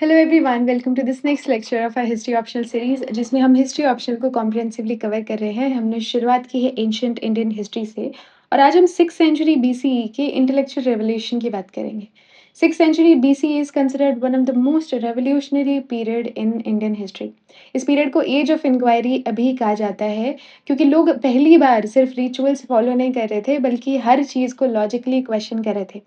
Hello everyone, welcome to this next lecture of our history optional series जिसमें हम history optional को comprehensively cover कर रहे हैं। हमने शुरुआत की है एंशिएंट इंडियन हिस्ट्री से और आज हम 6th सेंचुरी बीसीई के इंटेलेक्चुअल रेवोल्यूशन की बात करेंगे। 6th century BCE is considered one of the most revolutionary period in Indian history. इस पीरियड को एज ऑफ इंक्वायरी अभी कहा जाता है क्योंकि लोग पहली बार सिर्फ रिचुअल्स फॉलो नहीं कर रहे थे बल्कि हर चीज़ को लॉजिकली क्वेश्चन कर रहे थे।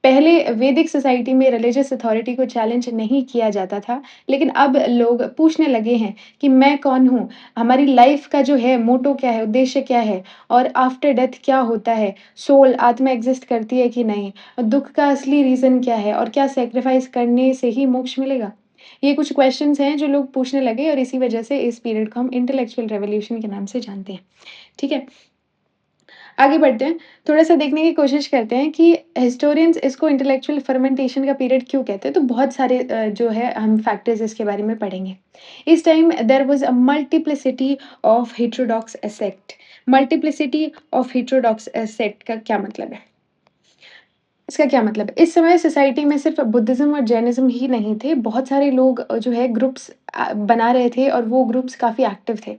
पहले वैदिक सोसाइटी में रिलीजियस अथॉरिटी को चैलेंज नहीं किया जाता था, लेकिन अब लोग पूछने लगे हैं कि मैं कौन हूँ? हमारी लाइफ का जो है मोटो क्या है, उद्देश्य क्या है? और आफ्टर डेथ क्या होता है? सोल आत्मा एग्ज़िस्ट करती है कि नहीं? और दुःख का असली रीज़न क्या है? और क्या सैक्रिफाइस करने से ही मोक्ष मिलेगा? ये कुछ क्वेश्चन्स हैं जो लोग पूछने लगे और इसी वजह से इस पीरियड को हम इंटेलेक्चुअल रेवोल्यूशन के नाम से जानते हैं। ठीक है? आगे बढ़ते हैं, थोड़ा-सा देखने की कोशिश करते हैं कि हिस्टोरियंस इसको इंटेलेक्चुअल फर्मेंटेशन का पीरियड क्यों कहते हैं, तो बहुत सारे जो है हम फैक्टर्स इसके बारे में पढ़ेंगे। इस time there was a multiplicity of heterodox sect. Multiplicity of heterodox sect का क्या मतलब है? इसका क्या मतलब है? इस समय सोसाइटी में सिर्फ़ बुद्धिज़्म और जैनिज़्म ही नहीं थे, बहुत सारे लोग जो है ग्रुप्स बना रहे थे और वो ग्रुप्स काफ़ी एक्टिव थे।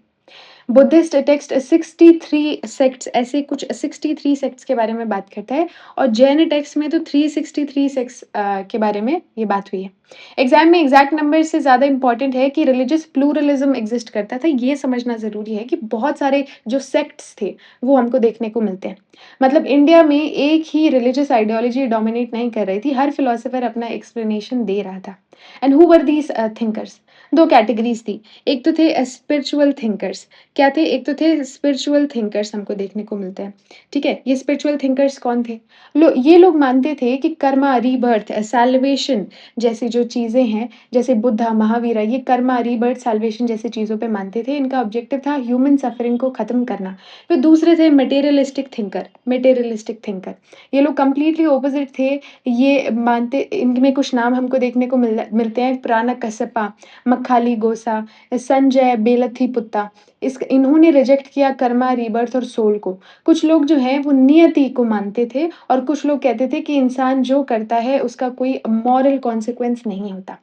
बुद्धिस्ट टेक्स्ट 63 सेक्ट्स ऐसे कुछ 63 सेक्ट्स के बारे में बात करता है और जैन टेक्स्ट में तो 363 सेक्ट्स के बारे में ये बात हुई है। एग्ज़ाम में एग्ज़ैक्ट नंबर से ज़्यादा इम्पोर्टेंट है कि रिलिजियस प्लूरलिज़्म एग्ज़िस्ट करता था, ये समझना ज़रूरी है कि बहुत सारे जो सेक्ट्स थे, वो हमको देखने को मिलते हैं। मतलब इंडिया में एक ही रिलिजियस आइडियोलॉजी डोमिनेट नहीं कर रही थी, हर फिलॉसफर अपना एक्सप्लेनेशन दे रहा था। And who were these thinkers? 2 categories थी, एक तो थे स्पिरिचुअल थिंकर्स। क्या थे? एक तो थे स्पिरिचुअल थिंकर्स हमको देखने को मिलते हैं, ठीक है? ये स्पिरिचुअल थिंकर्स कौन थे? ये लोग मानते थे कि कर्मा, रीबर्थ, सैल्वेशन जैसी जो चीज़ें हैं, जैसे बुद्धा, महावीर ये कर्मा, रीबर्थ, सैल्वेशन जैसी चीज़ों पे मानते थे। इनका ऑब्जेक्टिव था ह्यूमन सफरिंग को खत्म करना। फिर दूसरे थे मटेरियलिस्टिक थिंकर। ये लोग कंप्लीटली ऑपोज़िट थे। ये मानते इनमें कुछ नाम हमको देखने को मिलते हैं, पुराना कस्सपा, मक्खाली गोसा, संजय बेलथीपुत्ता। इस इन्होंने रिजेक्ट किया कर्मा, रीबर्थ और सोल को। कुछ लोग जो हैं वो नियति को मानते थे और कुछ लोग कहते थे कि इंसान जो करता है उसका कोई मॉरल कॉन्सिक्वेंस नहीं होता।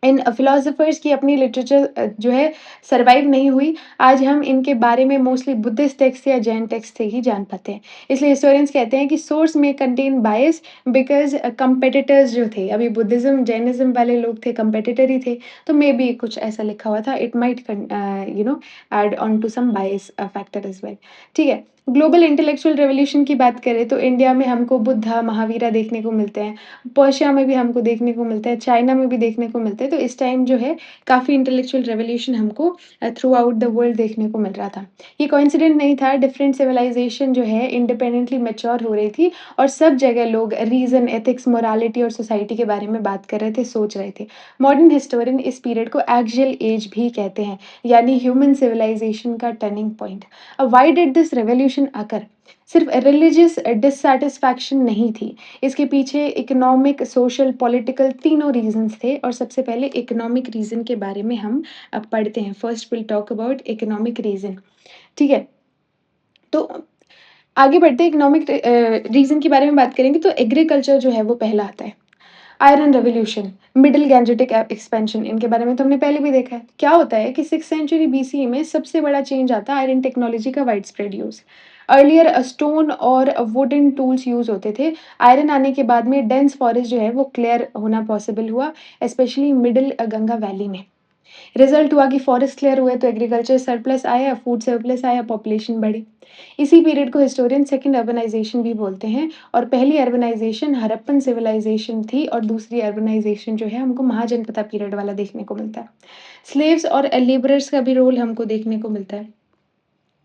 इन फिलोसोफर्स की अपनी लिटरेचर जो है सर्वाइव नहीं हुई। आज हम इनके बारे में मोस्टली बुद्धिस्ट टेक्स्ट या जैन टेक्स्ट से ही जान पाते हैं। इसलिए हिस्टोरियंस कहते हैं कि सोर्स में कंटेन बायस बिकॉज़ कंपेटिटर्स जो थे, अभी बुद्धिज़्म, जैनिज़्म वाले लोग थे, कंपेटिटर ही थे, तो मेबी कुछ ऐसा लिखा हुआ था। It might add on to some bias factor as well. ठीक है? ग्लोबल इंटेलेक्चुअल रिवॉल्यूशन की बात करें तो इंडिया में हमको बुद्धा, महावीरा देखने को मिलते हैं। पर्शिया में भी हमको देखने को मिलता है, चाइना में भी देखने को मिलता है, तो इस टाइम जो है काफ़ी इंटेलेक्चुअल रेवोल्यूशन हमको थ्रू आउट द वर्ल्ड देखने को मिल रहा था। ये कोइंसिडेंट नहीं था, डिफरेंट सिविलाइज़ेशन जो है इंडिपेंडेंटली मैच्योर हो रही थी और सब जगह लोग रीज़न, एथिक्स, मोरालिटी और सोसाइटी के बारे में बात कर रहे थे, सोच रहे थे। मॉडर्न हिस्टोरियन इस पीरियड को एक्सियल एज भी कहते हैं, यानी ह्यूमन सिविलाइज़ेशन का टर्निंग पॉइंट। अब व्हाई डिड दिस रेवोल्यूशन अकर? सिर्फ रिलीजियस डिससैटिस्फैक्शन नहीं थी, इसके पीछे इकोनॉमिक, सोशल, पॉलिटिकल तीनों रीज़न्स थे और सबसे पहले इकोनॉमिक रीज़न के बारे में हम अब पढ़ते हैं। First will talk about economic reason, ठीक है? तो आगे बढ़ते हैं इकोनॉमिक रीज़न के बारे में बात करेंगे तो एग्रीकल्चर जो है वो पहला आता है। Iron revolution, middle Gangetic expansion इनके बारे में तो हमने पहले भी देखा है। क्या होता है कि 6th सेंचुरी बीसीई में सबसे बड़ा चेंज आता है आयरन टेक्नोलॉजी का wide spread use. Earlier stone और वुडन टूल्स यूज़ होते थे। आयरन आने के बाद में डेंस फॉरेस्ट जो है वो क्लियर होना पॉसिबल हुआ, स्पेशली मिडल गंगा वैली में। रिजल्ट हुआ कि फॉरेस्ट क्लियर हुए तो एग्रीकल्चर सरप्लस आया, फूड सरप्लस आया, पॉपुलेशन बढ़ी। इसी पीरियड को हिस्टोरियन सेकंड अर्बनाइजेशन भी बोलते हैं और पहली अर्बनाइजेशन हड़प्पन सिविलाइजेशन थी और दूसरी अर्बनाइजेशन जो है हमको महाजनपदा पीरियड वाला देखने को मिलता है। स्लेव्स और लेबरर्स का भी रोल हमको देखने को मिलता है।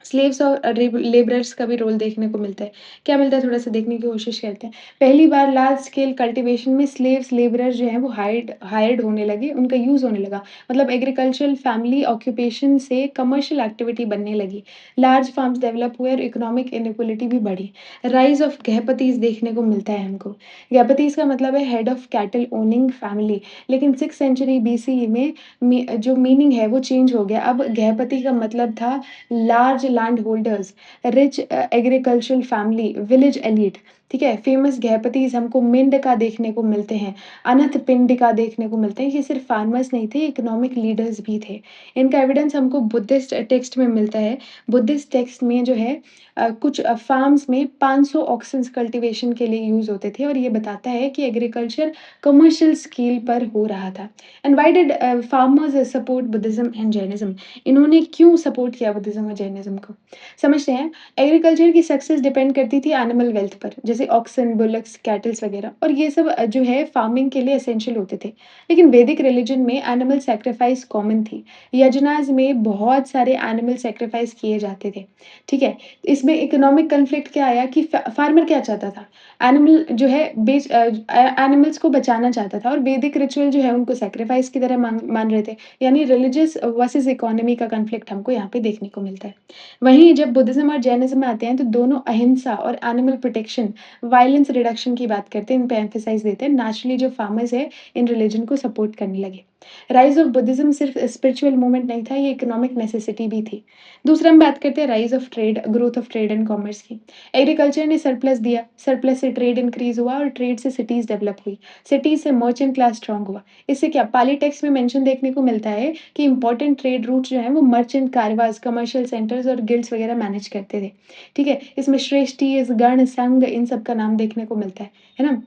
स्लेव्स और लेबरर्स का भी रोल देखने को मिलता है। क्या मिलता है थोड़ा-सा देखने की कोशिश करते हैं। पहली बार लार्ज स्केल कल्टीवेशन में स्लेव्स, लेबरर्स जो हैं वो हायर्ड होने लगे, उनका यूज़ होने लगा। मतलब एग्रीकल्चरल फैमिली ऑक्यूपेशन से कमर्शियल एक्टिविटी बनने लगी। लार्ज फार्म्स डेवलप हुए और इकोनॉमिक इनइक्वालिटी भी बढ़ी। राइज़ ऑफ गृहपतीज़ देखने को मिलता है हमको। गृहपतीज़ का मतलब है head of cattle owning family. लेकिन 6th सेंचुरी बीसीई में जो मीनिंग है वो चेंज हो गया। अब गृहपति का मतलब था large land holders, rich agricultural family, village elite. ठीक है? फेमस गृहपतिज़ हमको मेंढका देखने को मिलते हैं, अनंत पिंडिका देखने को मिलते हैं। ये सिर्फ़ फार्मर्स नहीं थे, इकोनॉमिक लीडर्स भी थे। इनका एविडेंस हमको बुद्धिस्ट टेक्स्ट में मिलता है। बुद्धिस्ट टेक्स्ट में जो है कुछ फार्म्स में 500 ऑक्सेन्स कल्टीवेशन के लिए यूज़ होते थे और ये बताता है कि एग्रीकल्चर कमर्शियल स्केल पर हो रहा था। And why did farmers support Buddhism and Jainism? इन्होंने क्यों सपोर्ट किया बुद्धिज़्म और जैनिज़्म को? समझते हैं। एग्रीकल्चर की सक्सेस डिपेंड करती थी एनिमल वेल्थ पर, जैसे ऑक्सन, बुलक्स, कैटल्स वगैरह और ये सब जो है फार्मिंग के लिए एसेंशियल होते थे। लेकिन वैदिक रिलिजन में एनिमल सैक्रिफाइस कॉमन थी। यज्ञनाज में बहुत सारे एनिमल सैक्रिफाइस किए जाते थे, ठीक है? इसमें इकोनॉमिक कॉन्फ्लिक्ट क्या आया कि फार्मर क्या चाहता था? एनिमल जो है एनिमल्स को बचाना चाहता था और वैदिक रिचुअल जो है उनको सैक्रिफाइस की तरह मान मान रहे थे। यानी रिलीजियस वर्सेस इकोनॉमी का कॉन्फ्लिक्ट हमको यहाँ पे देखने को मिलता है। वहीं जब बुद्धिज़्म और जैनिज़्म में आते हैं तो दोनों अहिंसा और एनिमल प्रोटेक्शन, वायलेंस रिडक्शन की बात करते हैं, इन पे एम्फसाइज़ देते हैं। नेचुरली जो फार्मर्स हैं, इन रिलीजन को सपोर्ट करने लगे। राइज़ ऑफ बुद्धिज़्म सिर्फ स्पिरिचुअल मूवमेंट नहीं था, ये इकोनॉमिक नेसेसिटी भी थी। दूसरा हम बात करते हैं rise of trade, growth of trade and commerce की। एग्रीकल्चर ने सरप्लस दिया, सरप्लस से ट्रेड इंक्रीज़ हुआ और ट्रेड से सिटीज़ डेवलप हुई। सिटीज़ से मर्चेंट क्लास स्ट्रॉन्ग हुआ। इससे क्या पाली टेक्स्ट में मेंशन देखने को मिलता है कि इंपॉर्टेंट ट्रेड रूट्स जो हैं वो मर्चेंट कारवास, कमर्शियल सेंटर्स और गिल्ड्स वगैरह मैनेज करते थे। ठीक है? इसमें श्रेष्ठीज़, गण, संघ इन सब का नाम देखने को मिलता है ना?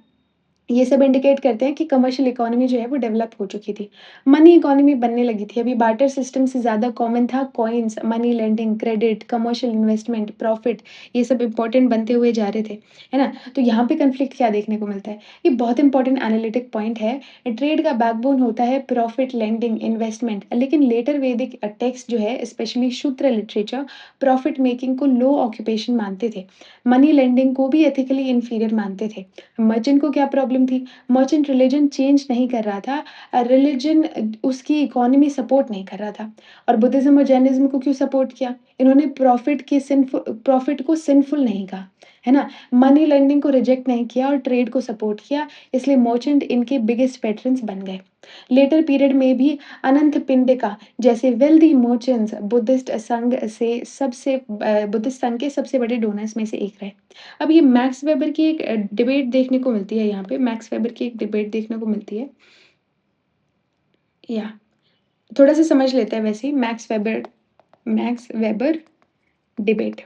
ये सब इंडिकेट करते हैं कि कमर्शियल इकोनॉमी जो है वो डेवलप हो चुकी थी। मनी इकोनॉमी बनने लगी थी। अभी बार्टर सिस्टम से ज़्यादा कॉमन था coins, money lending, credit, commercial investment, profit ये सब इम्पोर्टेंट बनते हुए जा रहे थे, है ना? तो यहाँ पे कॉन्फ्लिक्ट क्या देखने को मिलता है? ये बहुत इंपॉर्टेंट एनालिटिक पॉइंट है। ट्रेड का बैकबोन होता है प्रॉफिट, लेंडिंग, इन्वेस्टमेंट लेकिन लेटर वैदिक टेक्स्ट जो है स्पेशली शूद्र लिटरेचर प्रॉफिट मेकिंग को लो ऑक्यूपेशन मानते थे। मनी लेंडिंग को भी एथिकली इंफीरियर मानते थे। मर्चेंट को क्या प्रॉब्लम थी? मर्चेंट रिलीजन चेंज नहीं कर रहा था। रिलीजन उसकी इकोनॉमी सपोर्ट नहीं कर रहा था। और बुद्धिज़्म और जैनिज़्म को क्यों सपोर्ट किया? इन्होंने प्रॉफिट को सिनफुल नहीं कहा, है ना? मनी लेंडिंग को रिजेक्ट नहीं किया और ट्रेड को सपोर्ट किया, इसलिए मर्चेंट इनके बिगेस्ट पैट्रन्स बन गए। लेटर पीरियड में भी अनंत पिंडिका जैसे वेल्दी मर्चेंट्स बुद्धिस्ट संघ के सबसे बड़े डोनर्स में से एक रहे। अब ये मैक्स वेबर की एक डिबेट देखने को मिलती है यहाँ पे, मैक्स वेबर की एक डिबेट देखने को मिलती है। या थोड़ा-सा समझ लेते हैं वैसे ही मैक्स वेबर डिबेट,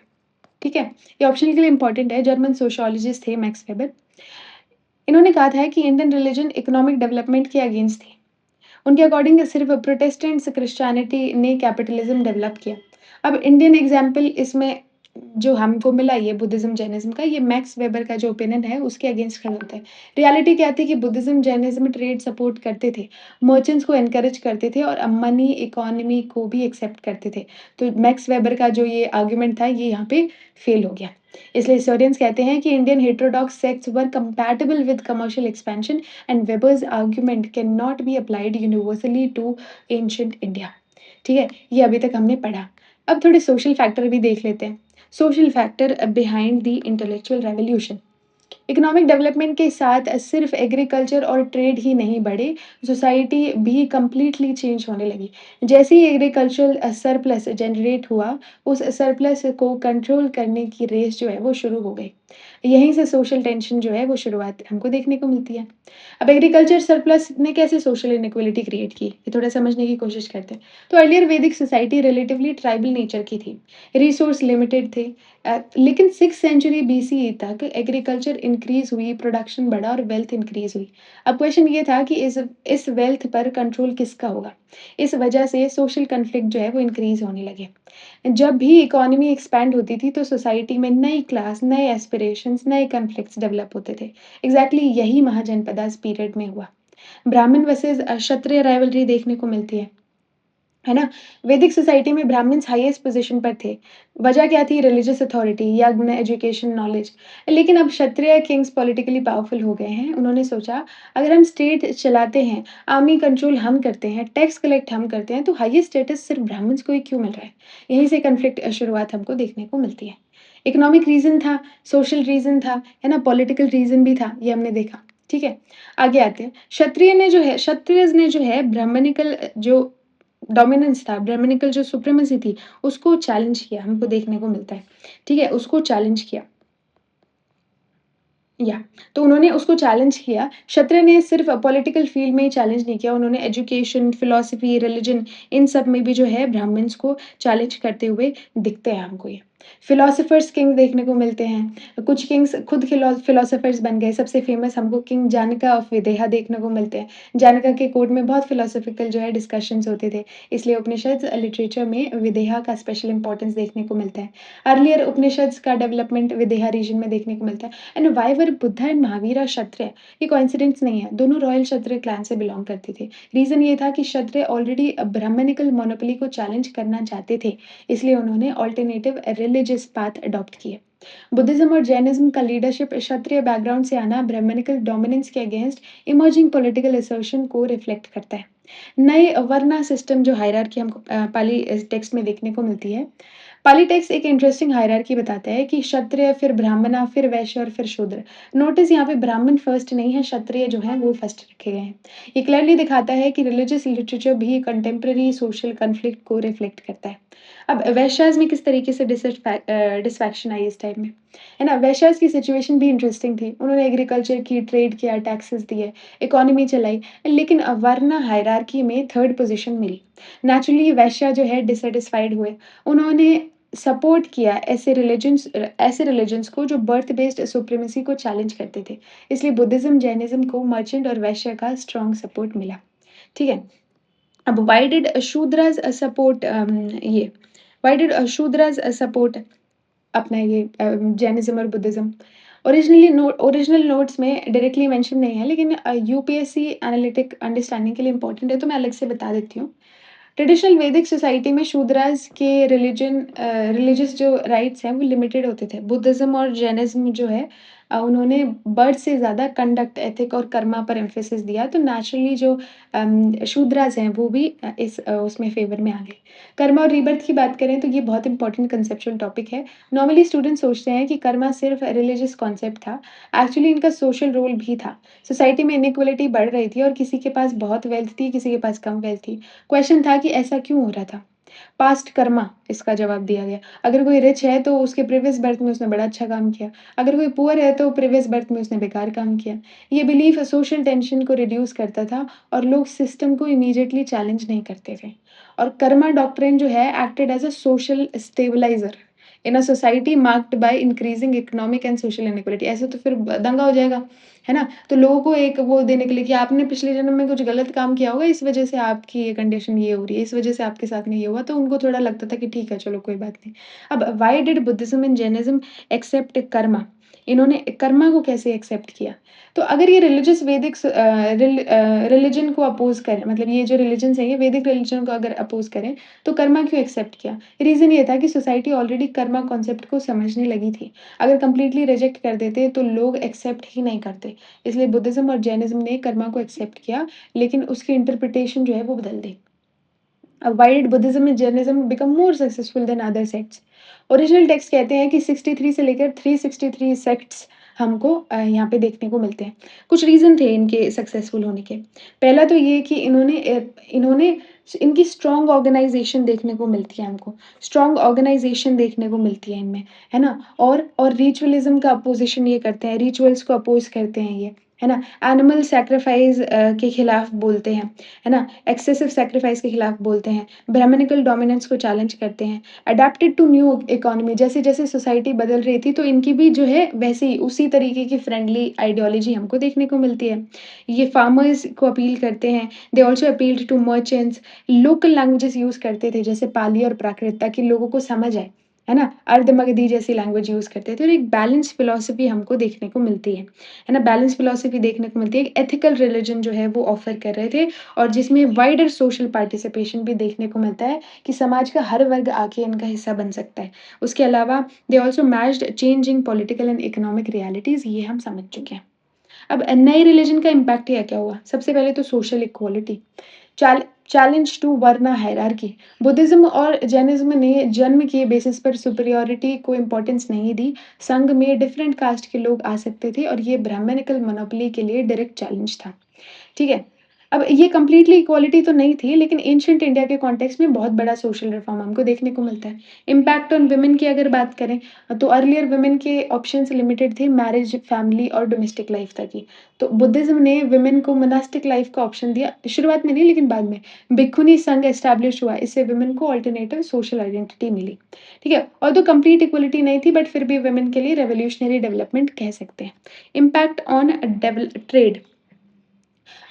ठीक है? ये ऑप्शन के लिए इम्पोर्टेंट है, जर्मन सोशियोलॉजिस्ट थे मैक्स वेबर। इन्होंने कहा था कि इंडियन रिलिजन इकोनॉमिक डेवलपमेंट के अगेंस्ट थी। उनके अकॉर्डिंग सिर्फ प्रोटेस्टेंट्स क्रिश्चियनिटी ने कैपिटलिज्म डेवलप किया। अब इंडियन एग्जाम्पल इसमें जो हमको मिला ये बुद्धिज्म जैनिज्म का ये मैक्स वेबर का जो ओपिनियन है उसके अगेंस्ट खड़ा होता है। रियलिटी क्या थी कि बुद्धिज्म जैनिज्म ट्रेड सपोर्ट करते थे, मर्चेंट्स को एनकरेज करते थे और मनी इकोनॉमी को भी एक्सेप्ट करते थे। तो मैक्स वेबर का जो ये आर्ग्यूमेंट था ये यहाँ पे फेल हो गया। इसलिए हिस्टोरियंस कहते हैं कि Indian heterodox sects were compatible with commercial expansion and Weber's argument can not be applied universally to ancient India. ठीक है? ये अभी तक हमने पढ़ा। अब थोड़े सोशल फैक्टर भी देख लेते हैं। Social factor behind the intellectual revolution. Economic development के साथ सिर्फ एग्रीकल्चर और ट्रेड ही नहीं बढ़े, सोसाइटी भी कंप्लीटली चेंज होने लगी। जैसे ही एग्रीकल्चरल सरप्लस जनरेट हुआ, उस सरप्लस को कंट्रोल करने की रेस जो है वो शुरू हो गई। यहीं से सोशल टेंशन जो है वो शुरुआत हमको देखने को मिलती है। अब एग्रीकल्चर सरप्लस ने कैसे सोशल इनइक्वालिटी क्रिएट की, ये थोड़ा समझने की कोशिश करते हैं। तो अर्लियर वैदिक सोसाइटी रिलेटिवली ट्राइबल नेचर की थी, रिसोर्स लिमिटेड थे। लेकिन 6th सेंचुरी बीसीई तक एग्रीकल्चर इंक्रीज हुई, प्रोडक्शन बढ़ा और वेल्थ इंक्रीज हुई। अब क्वेश्चन ये था कि इस वेल्थ पर कंट्रोल किसका होगा? इस वजह से सोशल कॉन्फ्लिक्ट जो है वो इंक्रीज होने लगे। जब भी इकोनॉमी एक्सपैंड होती थी तो सोसाइटी में नई क्लास, नए एस्पिरेशंस, नए कॉन्फ्लिक्ट्स डेवलप होते थे। एग्जैक्टली यही महाजनपदास पीरियड में हुआ। ब्राह्मण वर्सेस क्षत्रिय राइवलरी देखने को मिलती है ना? वैदिक सोसाइटी में ब्राह्मण्स हाईएस्ट पोज़ीशन पर थे। वजह क्या थी? रिलीजियस अथॉरिटी, यज्ञ, एजुकेशन, नॉलेज। लेकिन अब क्षत्रिय किंग्स पॉलिटिकली पावरफुल हो गए हैं। उन्होंने सोचा अगर हम स्टेट चलाते हैं, आर्मी कंट्रोल हम करते हैं, टैक्स कलेक्ट हम करते हैं, तो हाईएस्ट स्टेटस सिर्फ ब्राह्मण्स को ही क्यों मिल रहा है? यहीं से कॉन्फ्लिक्ट शुरुआत हमको देखने को मिलती है। इकोनॉमिक रीज़न था, सोशल रीज़न था, है ना? पॉलिटिकल रीज़न भी था, ये हमने देखा। ठीक है? आगे आते हैं। क्षत्रियज़ ने जो है ब्राह्मणिकल जो डोमिनेंस था, ब्राह्मणिकल जो सुप्रीमेसी थी, उसको चैलेंज किया, हमको देखने को मिलता है। ठीक है? उसको चैलेंज किया। या तो उन्होंने उसको चैलेंज किया। क्षत्रिय ने सिर्फ़ पॉलिटिकल फ़ील्ड में ही चैलेंज नहीं किया, उन्होंने एजुकेशन, फ़िलॉसफ़ी, रिलिजन इन सब में भी जो है ब्राह्मण्स को चैलेंज करते हुए दिखते हैं हमको ये। फ़िलॉसफ़र्स किंग देखने को मिलते हैं, कुछ किंग्स खुद फ़िलॉसफ़र्स बन गए, सबसे फ़ेमस हमको किंग जानिका ऑफ विदेहा देखने को मिलते हैं। जानिका के कोर्ट में बहुत फ़िलॉसॉफ़िकल जो है डिस्कशंस होते थे, इसलिए उपनिषद लिटरेचर में विदेहा का स्पेशल इम्पोर्टेंस देखने को मिलता है। अर्लियर उपनिषद्स का डेवलपमेंट विदेहा रीजन में देखने को मिलता है। And why were Buddha and Mahavir are Kshatriya, ये कोइंसिडेंस नहीं है, दोनों रॉयल क्षत्रिय क्लैन से बिलोंग करते थे। रीजन ये था कि क्षत्रिय ऑलरेडी ब्राह्मणिकल मोनोपोली को चैलेंज करना चाहते थे, इसलिए उन्होंने ऑल्टरनेटिव रिलीजियस पाथ अडॉप्ट किए। बुद्धिज्म और जैनिज्म का लीडरशिप क्षत्रिय बैकग्राउंड से आना ब्राह्मणिकल डोमिनेंस के अगेंस्ट इमर्जिंग पॉलिटिकल असर्शन को रिफ्लेक्ट करता है। नए वर्ना सिस्टम जो हायरार्की हमको पाली टेक्स्ट में देखने को मिलती है। पाली टेक्स्ट एक इंटरेस्टिंग हायरार्की बताता है कि क्षत्रिय, फिर ब्राह्मणा, फिर वैश्य और फिर शूद्र। नोटिस यहाँ पे ब्राह्मण फर्स्ट नहीं है, क्षत्रिय जो है वो फर्स्ट रखे गए हैं। ये क्लियरली दिखाता है कि रिलीजियस लिटरेचर भी कंटेम्प्रेरी सोशल कॉन्फ्लिक्ट को रिफ्लेक्ट करता है। अब वैश्याज़ में किस तरीके से डिसफैक्शन आई इस टाइम में, है ना? वैश्याज़ की सिचुएशन भी इंटरेस्टिंग थी। उन्होंने एग्रीकल्चर की, ट्रेड किया, टैक्सेस दिए, इकोनॉमी चलाई, लेकिन वरना हायरार्की में थर्ड पोज़ीशन मिली। नेचुरली वैश्या जो है डिससैटिस्फाइड हुए। उन्होंने सपोर्ट किया ऐसे रिलिजन्स को जो बर्थ बेस्ड सुप्रीमेसी को चैलेंज करते थे। इसलिए बुद्धिज़्म, जैनिज़्म को मर्चेंट और वैश्य का स्ट्रॉन्ग सपोर्ट मिला। ठीक है? अब व्हाई डिड शूद्रास सपोर्ट ये व्हाई डिड शूद्रास सपोर्ट अपना ये जैनिज़्म और बुद्धिज़्म? ओरिजिनल नोट्स में डायरेक्टली मेंशन नहीं है, लेकिन यूपीएससी एनालिटिक अंडरस्टैंडिंग के लिए इम्पोर्टेंट है, तो मैं अलग से बता देती हूँ। ट्रेडिशनल वैदिक सोसाइटी में शूद्रास के रिलीजियस जो राइट्स हैं वो लिमिटेड होते थे। बुद्धिज़्म और जैनिज़्म जो है उन्होंने बर्थ से ज़्यादा कंडक्ट, एथिक और कर्मा पर एम्फेसिस दिया, तो नेचुरली जो शूद्रास हैं वो भी उसमें फ़ेवर में आ गए। कर्मा और रीबर्थ की बात करें तो ये बहुत इंपॉर्टेंट कंसेप्चुअल टॉपिक है। नॉर्मली स्टूडेंट्स सोचते हैं कि कर्मा सिर्फ रिलीजियस कॉन्सेप्ट था, एक्चुअली इनका सोशल रोल भी था। सोसाइटी में इनइक्वालिटी बढ़ रही थी और किसी के पास बहुत वेल्थ थी, किसी के पास कम वेल्थ थी। क्वेश्चन था कि ऐसा क्यों हो रहा था? पास्ट कर्मा इसका जवाब दिया गया। अगर कोई रिच है तो उसके प्रीवियस बर्थ में उसने बड़ा अच्छा काम किया। अगर कोई पुअर है तो प्रीवियस बर्थ में उसने बेकार काम किया। ये बिलीफ सोशल टेंशन को रिड्यूस करता था और लोग सिस्टम को इमीडिएटली चैलेंज नहीं करते थे। और कर्मा डॉक्ट्रिन जो है acted as a social stabiliser in a society marked by increasing economic and social inequality. ऐसे तो फिर दंगा हो जाएगा, है ना? तो लोगों को एक वो देने के लिए कि आपने पिछले जन्म में कुछ गलत काम किया होगा, इस वजह से आपकी ये कंडीशन ये हो रही है, इस वजह से आपके साथ में ये हुआ, तो उनको थोड़ा लगता था कि ठीक है, चलो कोई बात नहीं। अब why did Buddhism and Jainism accept karma? इन्होंने कर्मा को कैसे एक्सेप्ट किया? तो अगर ये रिलिजन को अपोज़ करें, मतलब ये जो रिलिजन्स हैं, ये वैदिक रिलिजन को अगर अपोज़ करें, तो कर्मा क्यों एक्सेप्ट किया? रीज़न ये था कि सोसाइटी ऑलरेडी कर्मा कॉन्सेप्ट को समझने लगी थी। अगर कंप्लीटली रिजेक्ट कर देते, तो लोग एक्सेप्ट ही नहीं करते। इसलिए बुद्धिज़्म और जैनिज़्म ने कर्मा को एक्सेप्ट किया, लेकिन उसकी इंटरप्रिटेशन जो है वो बदल दी। अब why did Buddhism and Jainism become more successful than other sects? Original text कहते हैं कि 63 से लेकर 363 सेक्ट्स हमको यहाँ पे देखने को मिलते हैं। कुछ रीज़न थे इनके सक्सेसफुल होने के। पहला तो ये कि इन्होंने इनकी स्ट्रॉन्ग ऑर्गनाइज़ेशन देखने को मिलती है हमको। स्ट्रॉन्ग ऑर्गनाइज़ेशन देखने को मिलती है इनमें, है ना? और रिचुअलिज़्म का अपोज़िशन ये करते हैं, रिचुअल्स को अपोज़ करते हैं ये, है ना? एनिमल सैक्रिफाइस के खिलाफ बोलते हैं, है ना? एक्सेसिव सैक्रिफाइस के खिलाफ बोलते हैं, ब्राह्मणिकल डोमिनेंस को चैलेंज करते हैं, अडैप्टेड टू न्यू इकोनॉमी, जैसे-जैसे सोसाइटी बदल रही थी, तो इनकी भी जो है वैसे ही उसी तरीके की फ्रेंडली आइडियोलॉजी हमको देखने को मिलती है। ये फार्मर्स को अपील करते हैं, they also appealed to merchants, local languages use करते थे जैसे पाली और प्राकृत, ताकि लोगों को समझ आए, है ना? अर्ध-मगधी जैसी लैंग्वेज यूज़ करते थे और एक बैलेंस फिलॉसफी हमको देखने को मिलती है ना? बैलेंस फिलॉसफी देखने को मिलती है, एक एथिकल रिलिजन जो है वो ऑफ़र कर रहे थे और जिसमें वाइडर सोशल पार्टिसिपेशन भी देखने को मिलता है कि समाज का हर वर्ग आके इनका हिस्सा बन सकता है। उसके अलावा they also matched changing political and economic realities, ये हम समझ चुके हैं। अब नए रिलिजन का इम्पैक्ट क्या हुआ? सबसे पहले तो social equality, chal challenge to varna hierarchy. Buddhism और जैनिज़्म ने जन्म के बेसिस पर सुपीरियॉरिटी को इम्पोर्टेंस नहीं दी। संघ में डिफरेंट कास्ट के लोग आ सकते थे और ये ब्राह्मणिकल मोनोपोली के लिए डायरेक्ट चैलेंज था। ठीक है? अब ये कंप्लीटली इक्वालिटी तो नहीं थी, लेकिन एंशिएंट इंडिया के कॉन्टेक्स्ट में बहुत बड़ा सोशल रिफॉर्म हमको देखने को मिलता है। इम्पैक्ट ऑन वुमेन की अगर बात करें, तो अर्लियर वुमेन के ऑप्शंस लिमिटेड थे, मैरिज, फैमिली और डोमेस्टिक लाइफ तक ही। तो बुद्धिज़्म ने वुमेन को मोनास्टिक लाइफ का ऑप्शन दिया, शुरुआत में नहीं लेकिन बाद में। भिक्खुनी संघ एस्टैब्लिश हुआ, इससे वुमेन को अल्टरनेटिव सोशल आइडेंटिटी मिली। ठीक है? ऑल्दो कंप्लीट इक्वालिटी नहीं थी, बट फिर भी वुमेन के लिए रेवोल्यूशनरी डेवलपमेंट कह सकते हैं। Impact on devel trade.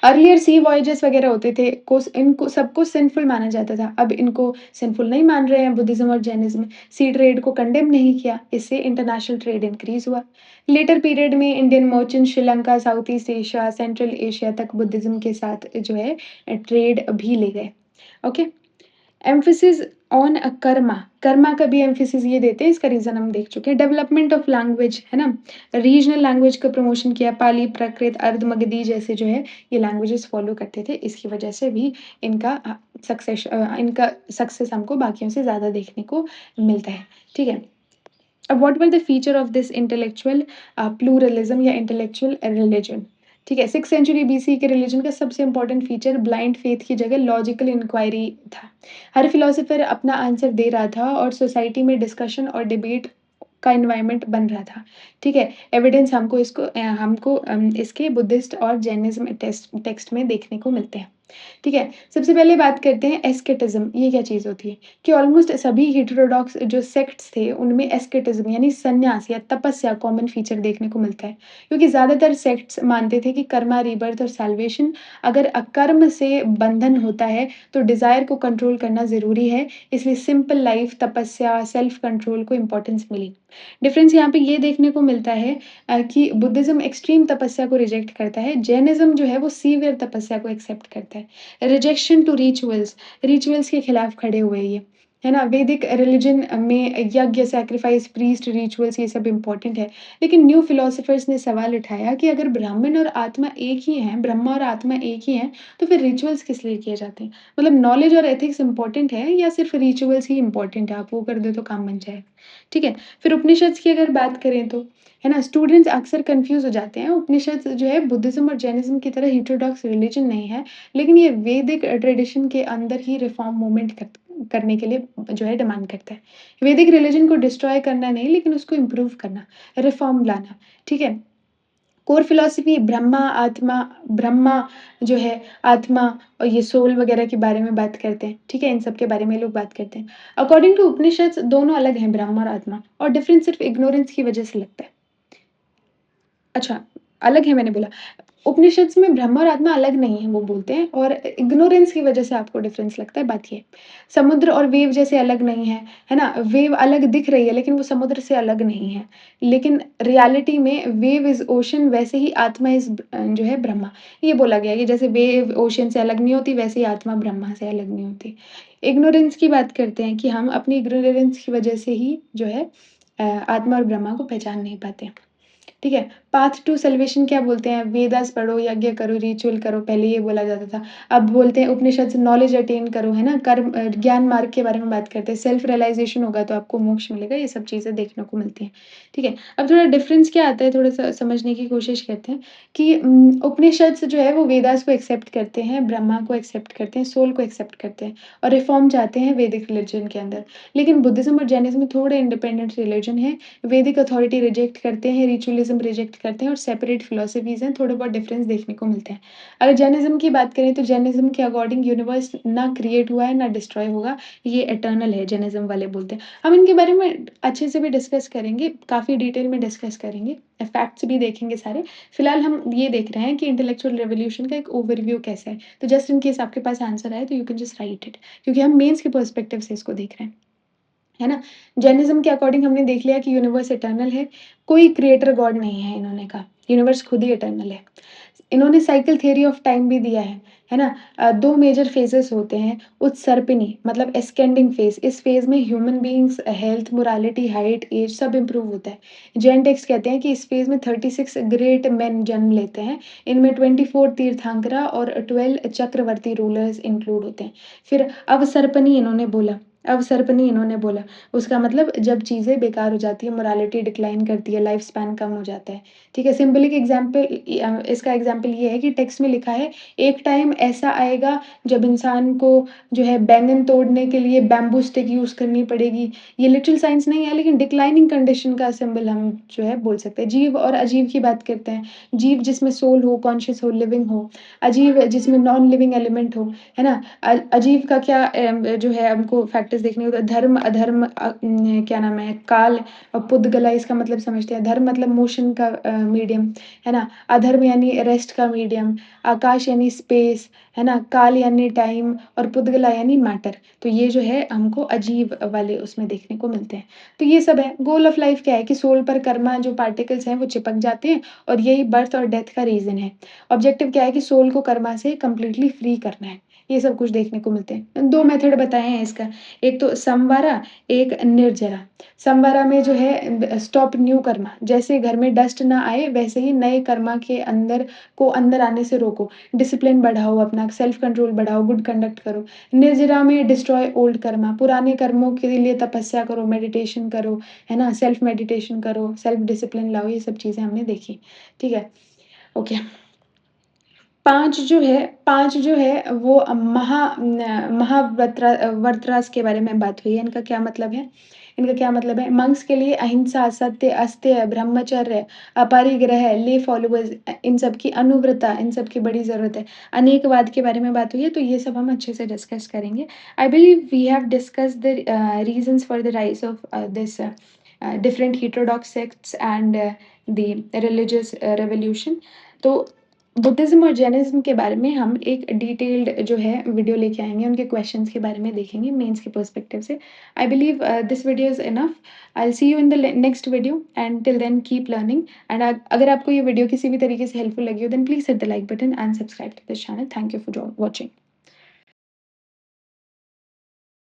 Earlier sea voyages वगैरह होते थे, को इनको सबको सिनफुल माना जाता था। अब इनको सिनफुल नहीं मान रहे हैं बुद्धिज़्म और जैनिज़्म। सी ट्रेड को कंडेम नहीं किया, इससे इंटरनेशनल ट्रेड इंक्रीज़ हुआ। लेटर पीरियड में Indian merchant Sri Lanka, south east Asia, central Asia तक बुद्धिज़्म के साथ जो है ट्रेड भी ले गए। Okay? Emphasis on Karma, Karma का भी एम्फेसिस ये देते हैं, इसका रीज़न हम देख चुके हैं। डेवलपमेंट ऑफ लैंग्वेज, है ना? रीजनल लैंग्वेज का प्रमोशन किया, पाली, प्राकृत, अर्ध मगधी जैसे जो है ये लैंग्वेजेस फॉलो करते थे। इसकी वजह से भी इनका सक्सेस हमको बाकियों से ज़्यादा देखने को मिलता है। ठीक है? अब what were the feature of this intellectual pluralism या इंटेलेक्चुअल रिलीजन? ठीक है, 6th सेंचुरी बीसी के रिलीजन का सबसे इंपॉर्टेंट फीचर ब्लाइंड फेथ की जगह लॉजिकल इंक्वायरी था। हर फिलोसोफर अपना आंसर दे रहा था और सोसाइटी में डिस्कशन और डिबेट का एनवायरनमेंट बन रहा था। ठीक है? एविडेंस हमको इसके बुद्धिस्ट और जैनिज्म टेक्स्ट में देखने को मिलते हैं। ठीक है? सबसे पहले बात करते हैं एस्केटिज़्म, ये क्या चीज़ होती है? कि ऑलमोस्ट सभी हेटेरोडॉक्स जो सेक्ट्स थे, उनमें एस्केटिज़्म यानी संन्यास या तपस्या कॉमन फीचर देखने को मिलता है। क्योंकि ज़्यादातर सेक्ट्स मानते थे कि कर्मा, रीबर्थ और सैल्वेशन, अगर अकर्म से बंधन होता है, तो डिज़ायर को कंट्रोल करना ज़रूरी है, इसलिए सिंपल लाइफ़, तपस्या, सेल्फ कंट्रोल को इम्पोर्टेंस मिली। डिफ़रेंस यहाँ पे ये देखने को मिलता है कि बुद्धिज़्म एक्सट्रीम तपस्या को रिजेक्ट करता है, जैनिज़्म जो है वो सीवियर तपस्या को एक्सेप्ट करता है। रिजेक्शन टू रिचुअल्स, रिचुअल्स के खिलाफ खड़े हुए ये, है ना? वैदिक रिलिजन में यज्ञ, सैक्रिफाइस, प्रीस्ट, रिचुअल्स ये सब इम्पोर्टेंट है। लेकिन न्यू फिलॉसफर्स ने सवाल उठाया कि अगर ब्राह्मण और आत्मा एक ही हैं, ब्रह्मा और आत्मा एक ही हैं, तो फिर रिचुअल्स किस लिए किए जाते हैं? मतलब नॉलेज और एथिक्स इम्पोर्टेंट है या सिर्फ रिचुअल्स ही इम्पोर्टेंट है? आप वो कर दो तो काम बन जाए। ठीक है? फिर उपनिषद्स की अगर बात करें तो, है ना? स्टूडेंट्स अक्सर कन्फ्यूज़ हो जाते हैं। उपनिषद जो है बुद्धिज़्म और जैनिज़्म की तरह हेटेरोडॉक्स रिलिजन नहीं है, लेकिन ये वैदिक ट्रेडिशन के अंदर ही रिफॉर्म मूवमेंट करने के लिए जो है डिमांड करता है। वैदिक रिलिजन को डिस्ट्रॉय करना नहीं, लेकिन उसको इम्प्रूव करना, रिफॉर्म लाना। ठीक है? कोर फिलॉसफी ब्रह्मा जो है, आत्मा और ये सोल वगैरह के बारे में बात करते हैं। ठीक है? इन सब के बारे में लोग बात करते हैं। अकॉर्डिंग टू उपनिषद्स दोनों अलग हैं, ब्रह्मा और आत्मा, और डिफरेंस सिर्फ इग्नोरेंस की वजह से लगता है। अच्छा, अलग है मैंने बोला। उपनिषद्स में ब्रह्म और आत्मा अलग नहीं है, वो बोलते हैं, और इग्नोरेंस की वजह से आपको डिफरेंस लगता है, बात ये है। समुद्र और वेव जैसे अलग नहीं है, है ना? वेव अलग दिख रही है, लेकिन वो समुद्र से अलग नहीं है। लेकिन रियलिटी में वेव इज़ ओशन, वैसे ही आत्मा जो है ब्रह्मा। ये बोला गया है कि जैसे वेव ओशन से अलग नहीं होती, वैसे ही आत्मा ब्रह्मा से अलग नहीं होती। इग्नोरेंस की बात करते हैं कि हम अपनी इग्नोरेंस की वजह से ही जो है आत्मा और ब्रह्मा को पहचान नहीं पाते। ठीक है? पाथ टू सल्वेशन क्या बोलते हैं? वेदास पढ़ो, यज्ञ करो, रिचुअल करो, पहले ये बोला जाता था। अब बोलते हैं उपनिषद से नॉलेज अटेन करो, है ना? ज्ञान मार्ग के बारे में बात करते हैं। सेल्फ रियलाइज़ेशन होगा तो आपको मोक्ष मिलेगा, ये सब चीज़ें देखने को मिलती हैं। ठीक है? अब थोड़ा डिफ़रेंस क्या आता है, थोड़ा-सा समझने की कोशिश करते हैं कि उपनिषद्स जो है वो वेदास को एक्सेप्ट करते हैं, ब्रह्मा को एक्सेप्ट करते हैं, सोल को एक्सेप्ट करते हैं और रिफॉर्म चाहते हैं वैदिक रिलिजन के अंदर। लेकिन बुद्धिज़्म और जैनिज़्म थोड़े इंडिपेंडेंट रिलिजन है, वैदिक अथॉरिटी रिजेक्ट करते हैं, रिचुअलिज़्म रिजेक्ट करते हैं और सेपरेट फिलॉसफीज़ हैं, थोड़े बहुत डिफरेंस देखने को मिलते हैं। अगर जैनिज़्म की बात करें तो जैनिज़्म के अकॉर्डिंग यूनिवर्स ना क्रिएट हुआ है, ना डिस्ट्रॉय होगा, ये इटर्नल है, जैनिज़्म वाले बोलते हैं। हम इनके बारे में अच्छे से भी डिस्कस करेंगे, काफ़ी डिटेल में डिस्कस करेंगे, फैक्ट्स भी देखेंगे सारे। फिलहाल हम ये देख रहे हैं कि इंटेलेक्चुअल रिवॉल्यूशन का एक ओवरव्यू कैसा है। तो जस्ट इन केस आपके पास आंसर आए तो you can just right it, क्योंकि हम मेंस के पर्सपेक्टिव से इसको देख रहे हैं। है ना? जैनिज़्म के अकॉर्डिंग हमने देख लिया कि यूनिवर्स इटर्नल है, कोई क्रिएटर गॉड नहीं है, इन्होंने कहा, यूनिवर्स खुद ही इटर्नल है। इन्होंने साइकिल थ्योरी ऑफ टाइम भी दिया है ना? 2 मेजर फेजेस होते हैं, उत्सर्पिणी मतलब एस्केंडिंग फेज, इस फेज में human beings health, morality, height, age सब इम्प्रूव होता है। जैन टेक्स्ट कहते हैं कि इस फेज में 36 ग्रेट मेन जन्म लेते हैं, इनमें 24 तीर्थंकरा और 12 चक्रवर्ती रूलर्स इंक्लूड होते हैं। फिर अवसर्पणी इन्होंने बोला, अवसर्पणी इन्होंने बोला। उसका मतलब जब चीज़ें बेकार हो जाती हैं, मोरालिटी डिक्लाइन करती है, लाइफ स्पैन कम हो जाता है। ठीक है? सिंबॉलिक एग्ज़ाम्पल इसका एग्ज़ाम्पल ये है कि टेक्स्ट में लिखा है, "एक टाइम ऐसा आएगा जब इंसान को जो है बैंगन तोड़ने के लिए बैम्बू स्टिक यूज़ करनी पड़ेगी।" ये लिटरल साइंस नहीं है, लेकिन डिक्लाइनिंग कंडीशन का सिंबल हम जो है बोल सकते हैं। जीव और अजीव की बात करते हैं। जीव जिसमें सोल हो, कॉन्शियस हो, लिविंग हो। अजीव जिसमें नॉन लिविंग एलिमेंट हो, है ना? अजीब का क्या जो है हमको फैक्टर्स देखने होते हैं, धर्म, अधर्म क्या नाम है, काल और पुद्गला इसका मतलब समझते हैं। धर्म मतलब मोशन का मीडियम, है ना? अधर्म यानी रेस्ट का मीडियम, आकाश यानी स्पेस, है ना? काल यानी टाइम और पुद्गला यानी मैटर। तो ये जो है हमको अजीब वाले उसमें देखने को मिलते हैं। तो ये सब है। गोल ऑफ लाइफ क्या है कि सोल पर कर्मा जो पार्टिकल्स हैं वो चिपक जाते हैं और यही बर्थ और डेथ का रीज़न है। ऑब्जेक्टिव क्या है कि सोल को कर्मा से कंप्लीटली फ्री करना है। ये सब कुछ देखने को मिलते हैं। 2 मेथड बताए हैं इसका, एक तो संवारा, एक निर्जरा। संवारा में जो है स्टॉप न्यू कर्मा, जैसे घर में डस्ट ना आए वैसे ही नए कर्मा के अंदर आने से रोको। डिसिप्लिन बढ़ाओ अपना, सेल्फ कंट्रोल बढ़ाओ, गुड कंडक्ट करो। निर्जरा में डिस्ट्रॉय ओल्ड कर्मा, पुराने कर्मों के लिए तपस्या करो, मेडिटेशन करो, है ना? सेल्फ मेडिटेशन करो, सेल्फ डिसिप्लिन लाओ, ये सब चीज़ें हमने देखी। ठीक है? ओके। 5 जो है वो वरत्रास के बारे में बात हुई है। इनका क्या मतलब है? मंक्स के लिए अहिंसा, सत्य, अस्तेय, ब्रह्मचर्य, अपरिग्रह, ले फॉलोवर्स इन सब की अनुव्रता, इन सब की बड़ी ज़रूरत है। अनेकवाद के बारे में बात हुई है, तो ये सब हम अच्छे से डिस्कस करेंगे। I believe we have discussed the reasons for the rise of this different heterodox sects and the religious revolution. तो बुद्धिज़्म और जैनिज़्म के बारे में हम एक डिटेल्ड जो है वीडियो लेके आएँगे, उनके क्वेश्चंस के बारे में देखेंगे मेंस के पर्सपेक्टिव से। I believe this video is enough. I will see you in the next video and till then keep learning and अगर आपको ये वीडियो किसी भी तरीके से हेल्पफुल लगी हो then please hit the like button and subscribe to this channel. Thank you for watching.